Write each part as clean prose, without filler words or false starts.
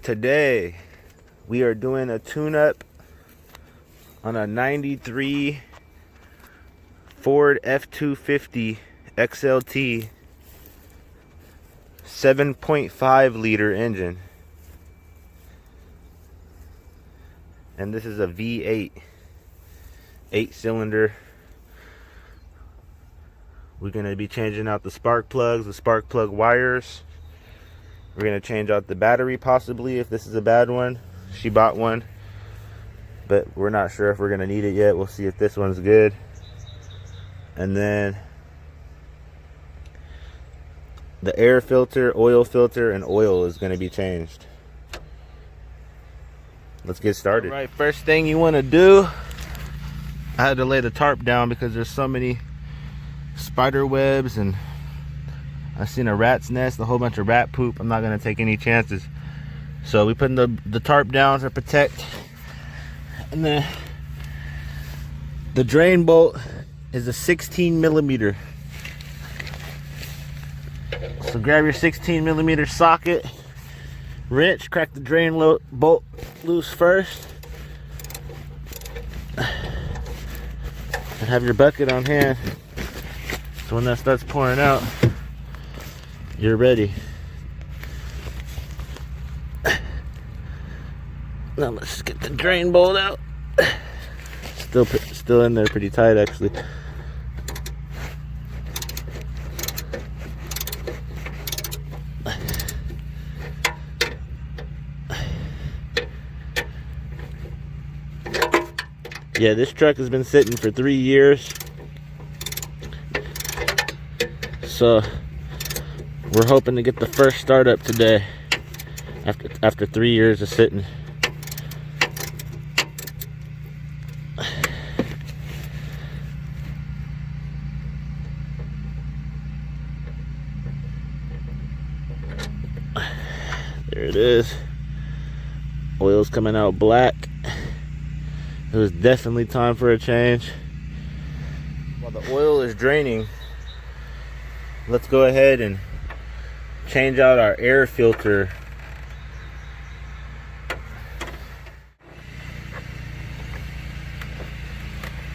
Today we are doing a tune-up on a 93 Ford F250 XLT 7.5 liter engine, and this is a V8 8-cylinder. We're going to be changing out the spark plugs, the spark plug wires. We're going to change out the battery possibly if this is a bad one. She bought one, but we're not sure if we're going to need it yet. We'll see if this one's good. And then the air filter, oil filter, and oil is going to be changed. Let's get started. All right, first thing you want to do, I had to lay the tarp down because there's so many spider webs, and I seen a rat's nest, a whole bunch of rat poop. I'm not gonna take any chances, so we put the tarp down to protect. And then the drain bolt is a 16 millimeter, so grab your 16 millimeter socket wrench, crack the drain bolt loose first, and have your bucket on hand. So when that starts pouring out, you're ready. Now let's get the drain bolt out. Still in there pretty tight actually. Yeah, this truck has been sitting for 3 years. So we're hoping to get the first startup today after 3 years of sitting. There it is. Oil's coming out black. It was definitely time for a change. While the oil is draining, let's go ahead and change out our air filter.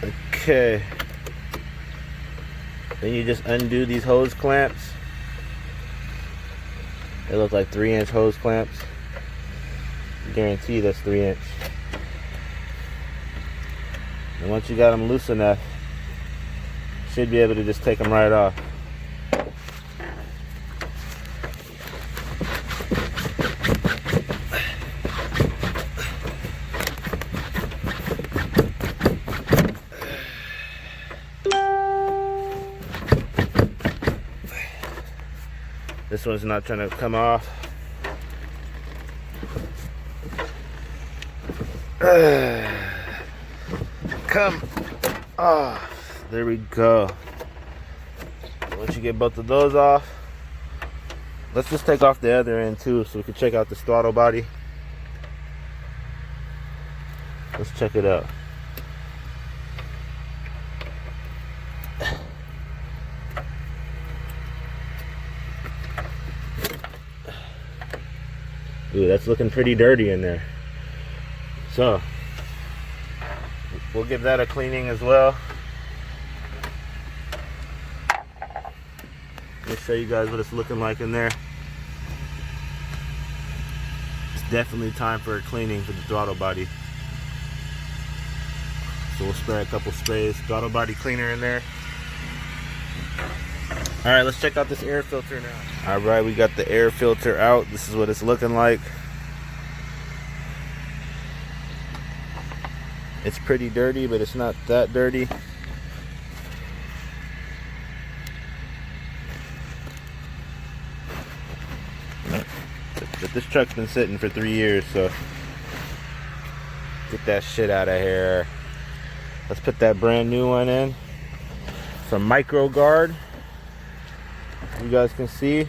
Okay. Then you just undo these hose clamps. They look like 3-inch hose clamps. Guarantee that's 3-inch. And once you got them loose enough, you should be able to just take them right off. This one's not trying to come off. Come off. There we go. Once you get both of those off, let's just take off the other end too so we can check out this throttle body. Let's check it out. Ooh, that's looking pretty dirty in there. So we'll give that a cleaning as well. Let me show you guys what it's looking like in there. It's definitely time for a cleaning for the throttle body. So we'll spray a couple sprays, throttle body cleaner in there. All right, let's check out this air filter now. All right, we got the air filter out. This is what it's looking like. It's pretty dirty, but it's not that dirty. But this truck's been sitting for 3 years, so get that shit out of here. Let's put that brand new one in from Micro Guard. You guys can see.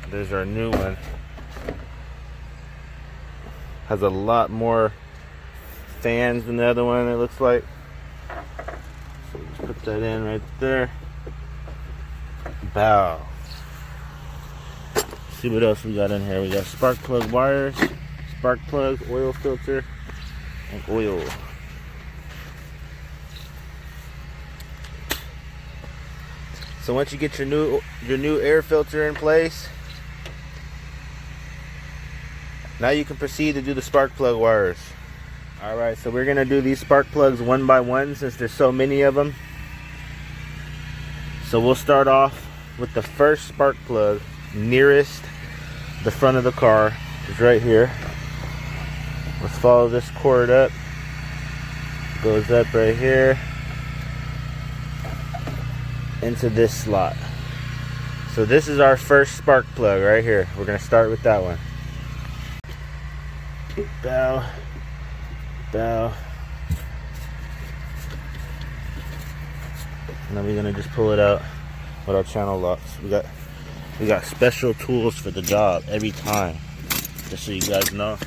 There's our new one. Has a lot more fans in the other one, it looks like. So just put that in right there. Bow. See what else we got in here. We got spark plug wires, spark plugs, oil filter, and oil. So once you get your new air filter in place, now you can proceed to do the spark plug wires. Alright, so we're going to do these spark plugs one by one since there's so many of them. So we'll start off with the first spark plug nearest the front of the car. It's right here. Let's follow this cord up. Goes up right here into this slot. So this is our first spark plug right here. We're going to start with that one. Bow, bow. And then we're going to just pull it out with our channel locks. We got special tools for the job every time, just so you guys know.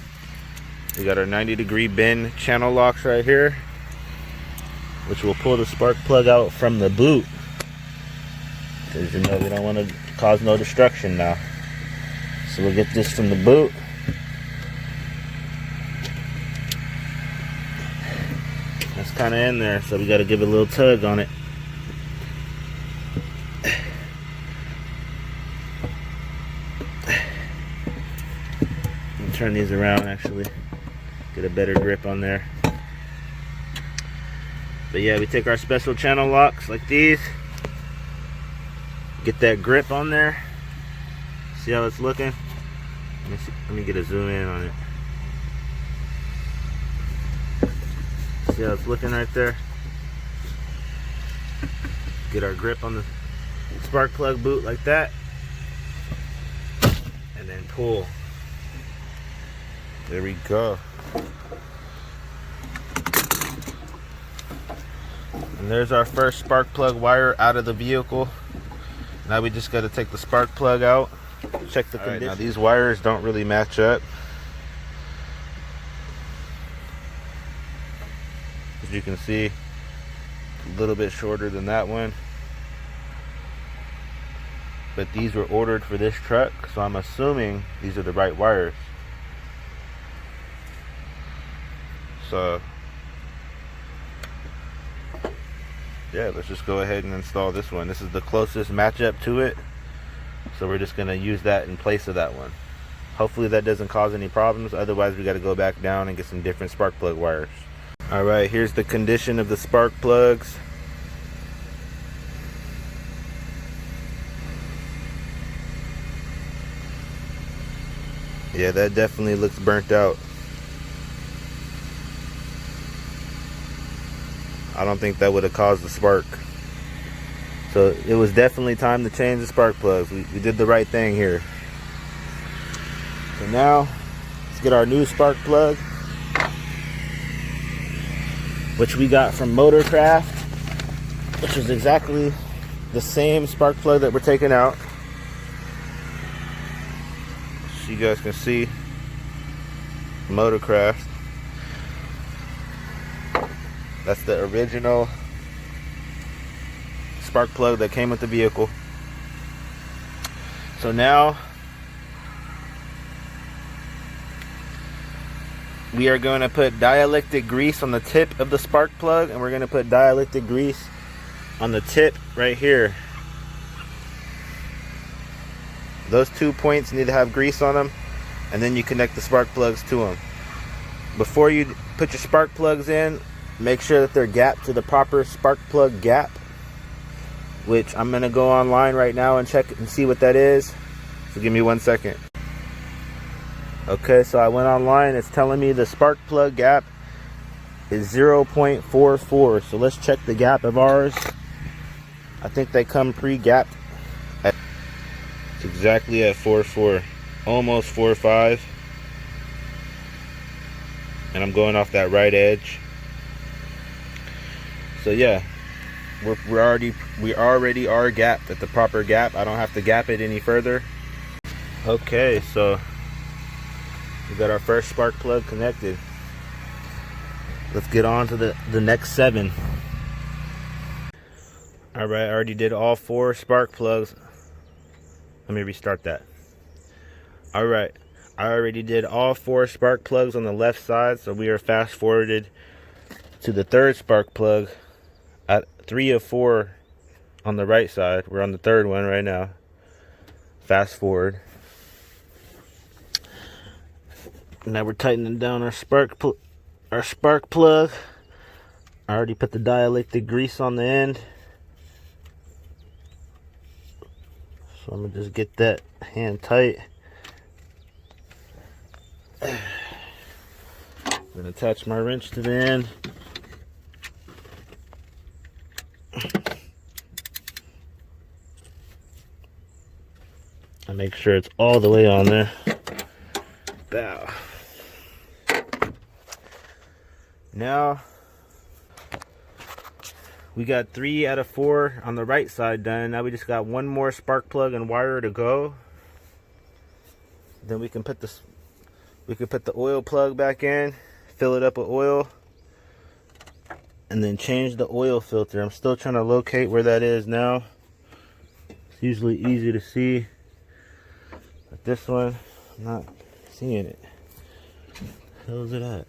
We got our 90-degree bend channel locks right here, which will pull the spark plug out from the boot, because you know we don't want to cause no destruction now. So we'll get this from the boot. That's kind of in there, so we got to give it a little tug on it. Turn these around, actually get a better grip on there. But yeah, we take our special channel locks like these, get that grip on there. See how it's looking? Let me get a zoom in on it. See how it's looking right there? Get our grip on the spark plug boot like that, and then pull. There we go. And there's our first spark plug wire out of the vehicle. Now we just got to take the spark plug out, check the condition. Now these wires don't really match up. As you can see, a little bit shorter than that one. But these were ordered for this truck, so I'm assuming these are the right wires. So yeah, let's just go ahead and install this one. This is the closest matchup to it, so we're just going to use that in place of that one. Hopefully that doesn't cause any problems. Otherwise we got to go back down and get some different spark plug wires. Alright, here's the condition of the spark plugs. Yeah, that definitely looks burnt out. I don't think that would have caused the spark. So it was definitely time to change the spark plugs. We did the right thing here. So now let's get our new spark plug, which we got from Motorcraft, which is exactly the same spark plug that we're taking out. So you guys can see Motorcraft. That's the original spark plug that came with the vehicle. So now we are going to put dielectric grease on the tip of the spark plug, and we're going to put dielectric grease on the tip right here. Those 2 points need to have grease on them, and then you connect the spark plugs to them. Before you put your spark plugs in, make sure that they're gapped to the proper spark plug gap, which I'm going to go online right now and check and see what that is. So give me 1 second. Okay, so I went online. It's telling me the spark plug gap is 0.44. So let's check the gap of ours. I think they come pre-gapped. It's exactly at 4.4, almost 4.5. And I'm going off that right edge. So yeah, we already are gapped at the proper gap. I don't have to gap it any further. Okay, so we got our first spark plug connected. let's get on to the next 7. All right, I already did all 4 spark plugs. Let me restart that. All right, I already did all 4 spark plugs on the left side, so we are fast forwarded to the 3rd spark plug at 3 of 4 on the right side. We're on the 3rd one right now. Fast forward. Now we're tightening down our spark plug. I already put the dielectric grease on the end, so I'm gonna just get that hand tight. I'm gonna attach my wrench to the end. I make sure it's all the way on there. Bow. Now we got 3 out of 4 on the right side done. Now we just got 1 more spark plug and wire to go. Then we can put the oil plug back in, fill it up with oil, and then change the oil filter. I'm still trying to locate where that is now. It's usually easy to see, but this one, I'm not seeing it. Where the hell is it at?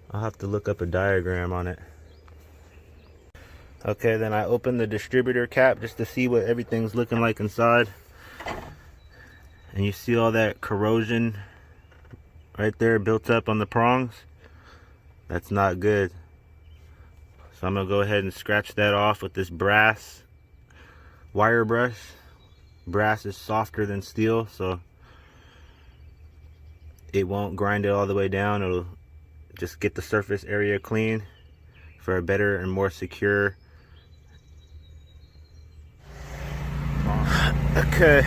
I'll have to look up a diagram on it. Okay, then I opened the distributor cap just to see what everything's looking like inside. And you see all that corrosion right there built up on the prongs? That's not good. So I'm gonna go ahead and scratch that off with this brass wire brush. Brass is softer than steel, so it won't grind it all the way down. It'll just get the surface area clean for a better and more secure. Okay,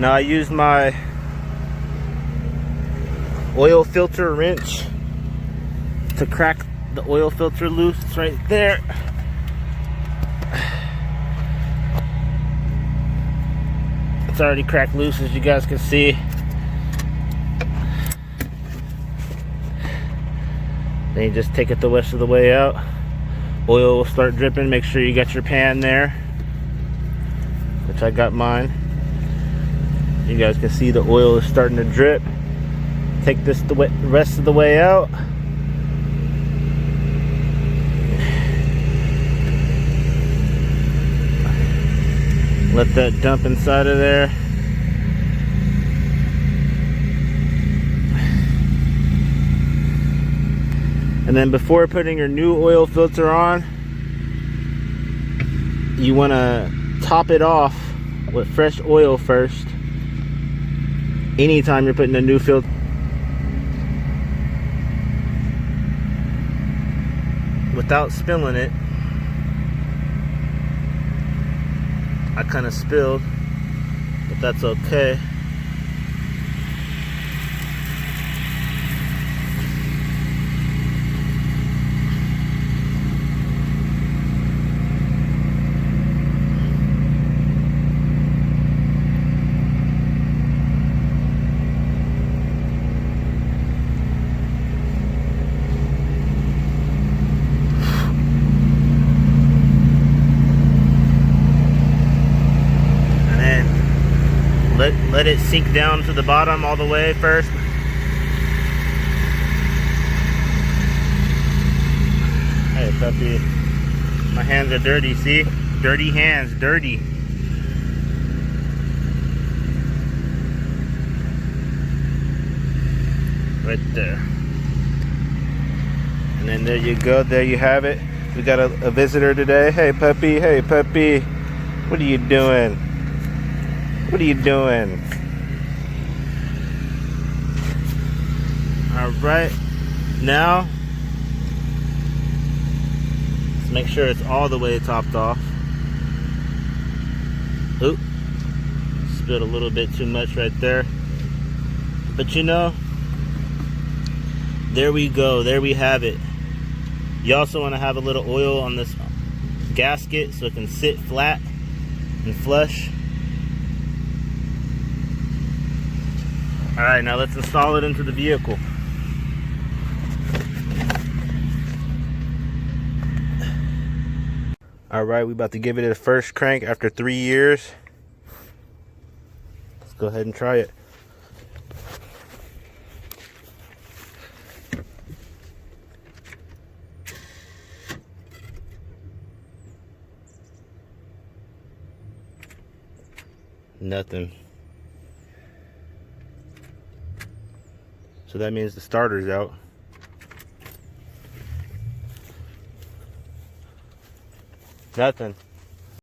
now I use my oil filter wrench to crack the oil filter loose. It's right there. It's already cracked loose, as you guys can see. Then you just take it the rest of the way out. Oil will start dripping. Make sure you got your pan there, which I got mine. You guys can see the oil is starting to drip. Take this the rest of the way out. Let that dump inside of there. And then before putting your new oil filter on, you want to top it off with fresh oil first. Anytime you're putting a new filter. Without spilling it. I kind of spilled, but that's okay. Let it sink down to the bottom all the way first. Hey puppy, my hands are dirty, see? Dirty hands, dirty. Right there. And then there you go, there you have it. We got a visitor today. Hey puppy, what are you doing? What are you doing? All right, now let's make sure it's all the way topped off. Oop, spilled a little bit too much right there. But you know, there we go, there we have it. You also want to have a little oil on this gasket so it can sit flat and flush. All right, now let's install it into the vehicle. All right, we about to give it a first crank after 3 years. Let's go ahead and try it. Nothing. So that means the starter's out. Nothing.